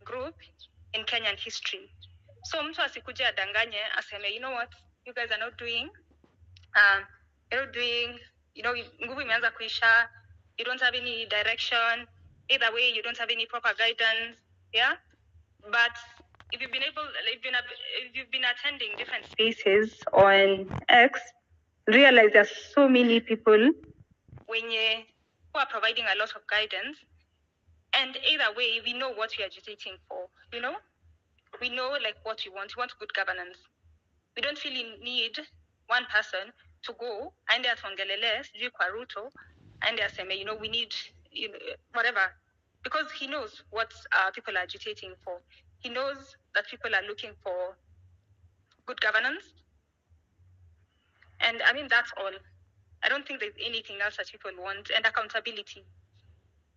group in Kenyan history. So mtu asikuja adanganye aseme, you know what, you guys are not doing, you're not doing, nguvu imeanza kuisha, you don't have any direction, either way you don't have any proper guidance, yeah? But if you've been attending different spaces on X, realize there's so many people who are providing a lot of guidance, and either way we know what we are agitating for. We know like what we want. We want good governance. We don't really need one person to go and atongelele sijui kwa Ruto and aseme, we need whatever, because he knows what people are agitating for. He knows that people are looking for good governance, and I mean that's all. I don't think there's anything else that people want, and accountability.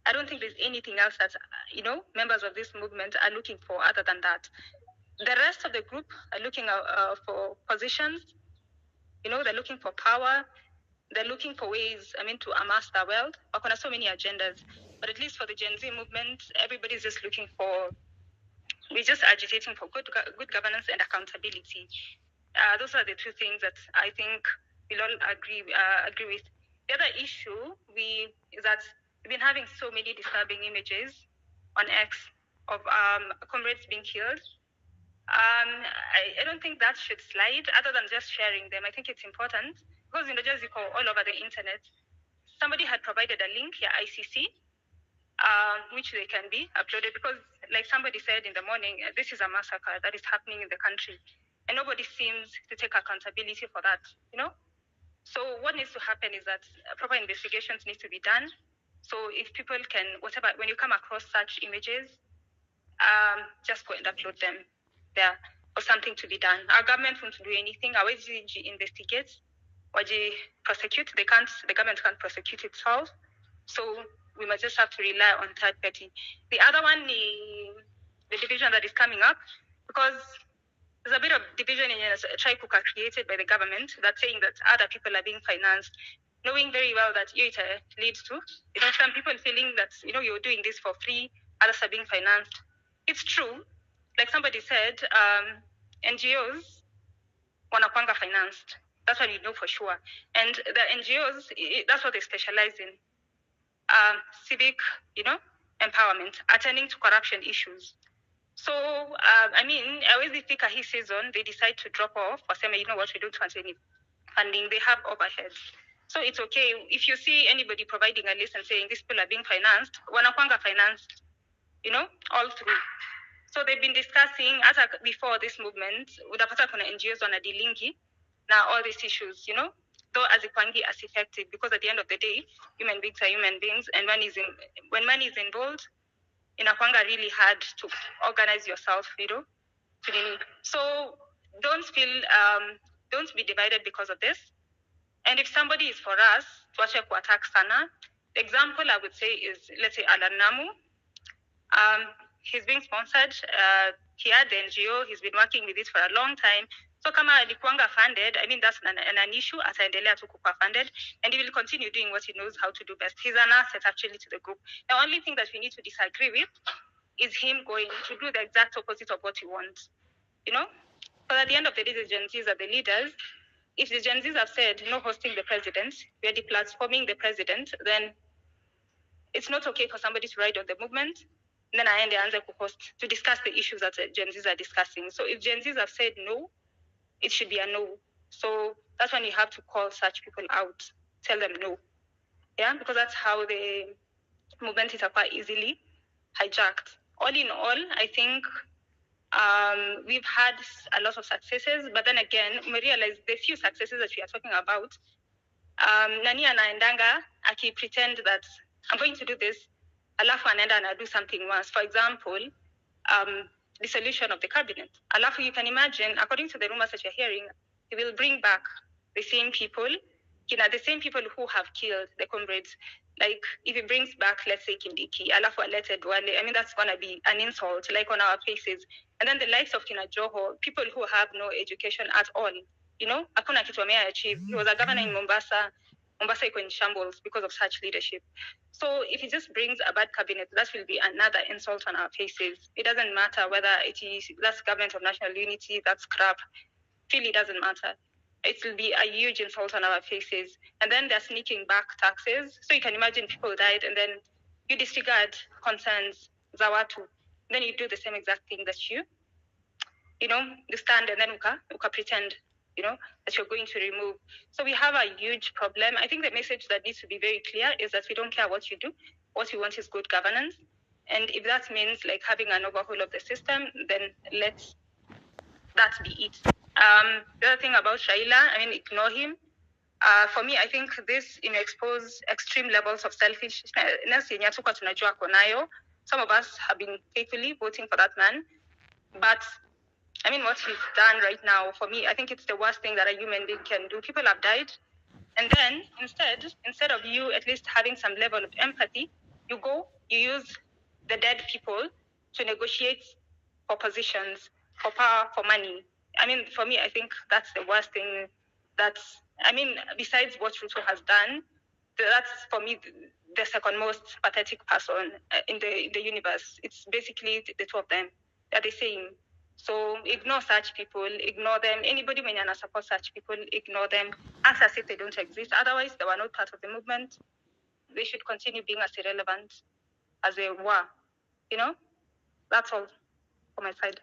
I don't think there's anything else that members of this movement are looking for other than that. The rest of the group are looking for positions. They're looking for power. They're looking for ways, to amass their wealth. There are so many agendas. But at least for the Gen Z movement, everybody's just we're just agitating for good governance and accountability. Those are the two things that I think we'll all agree with. The other issue is that we've been having so many disturbing images on X of comrades being killed. I don't think that should slide, other than just sharing them. I think it's important because just all over the internet. Somebody had provided a link, ICC, which they can be uploaded, because like somebody said in the morning, this is a massacre that is happening in the country, and nobody seems to take accountability for that. So what needs to happen is that proper investigations need to be done. So if people can, whatever, when you come across such images, just go and upload them there, or something to be done. Our government won't do anything. Our ADVERTISE investigates, waji prosecute. The government can't prosecute itself. So we must just have to rely on third party. The other one is the division that is coming up, because there's a bit of division in a tri-cooker created by the government that's saying that other people are being financed, knowing very well that it leads to, some people feeling that, you're doing this for free, others are being financed. It's true. Like somebody said, NGOs wanakwanga financed. That's what we know for sure. And the NGOs, that's what they specialize in. Civic, empowerment, attending to corruption issues. So, I always think his season, they decide to drop off or say, we don't want any funding. They have overheads. So it's okay. If you see anybody providing a list and saying these people are being financed, wanakwanga financed, all through. So they've been discussing, as before this movement, udapata kuna NGOs wanadilingi now all these issues, though as effective, because at the end of the day, human beings are human beings, and when money is involved, inakwanga really hard to organize yourself, So don't be divided because of this. And if somebody is for us, tuache kuattack sana. The example I would say is, let's say Alan Namu. He's being sponsored. He had the NGO. He's been working with it for a long time. So kama alikuanga funded, that's an issue. Ataendelea tu kuwa funded, and he will continue doing what he knows how to do best. He's an asset actually to the group. The only thing that we need to disagree with is him going to do the exact opposite of what he wants. But at the end of the day, the Gen Zs are the leaders. If the Gen Zs have said no hosting the president, we are deplatforming the president, then it's not okay for somebody to ride on the movement. Then I end the answer to discuss the issues that Gen Zs are discussing. So if Gen Zs have said no, it should be a no. So that's when you have to call such people out, tell them no. Yeah, because that's how the movement is quite easily hijacked. All in all, I think we've had a lot of successes, but then again, we realize the few successes that we are talking about, nani anaendanga aki pretend that I'm going to do this, alafu anaenda and do something worse. For example, dissolution of the cabinet. Alafu, you can imagine, according to the rumors that you're hearing, he will bring back the same people, the same people who have killed the comrades. Like, if he brings back, let's say, Kindiki, alafu alete Dwale, that's going to be an insult, like on our faces. And then the likes of Kina Joho, people who have no education at all, hakuna kitu ameachieve. He was a governor in Mombasa. Mombasa iko in shambles because of such leadership. So if he just brings a bad cabinet, that will be another insult on our faces. It doesn't matter whether that's government of national unity, that's crap. Really doesn't matter. It will be a huge insult on our faces. And then they're sneaking back taxes. So you can imagine people died and then you disregard concerns, Zawatu. Then you do the same exact thing that you stand and then uka pretend, that you're going to remove. So we have a huge problem. I think the message that needs to be very clear is that we don't care what you do. What we want is good governance. And if that means like having an overhaul of the system, then let's that be it. The other thing about Shaila, ignore him. For me, I think this expose extreme levels of selfishness. Some of us have been faithfully voting for that man. But, what he's done right now, for me, I think it's the worst thing that a human being can do. People have died. And then, instead of you at least having some level of empathy, you use the dead people to negotiate for positions, for power, for money. For me, I think that's the worst thing. Besides what Ruto has done, that's for me the second most pathetic person in the universe. It's basically the two of them. They're the same. So ignore such people, ignore them. Anybody when you support such people, ignore them. Act as if they don't exist. Otherwise, they were not part of the movement. They should continue being as irrelevant as they were. That's all from my side.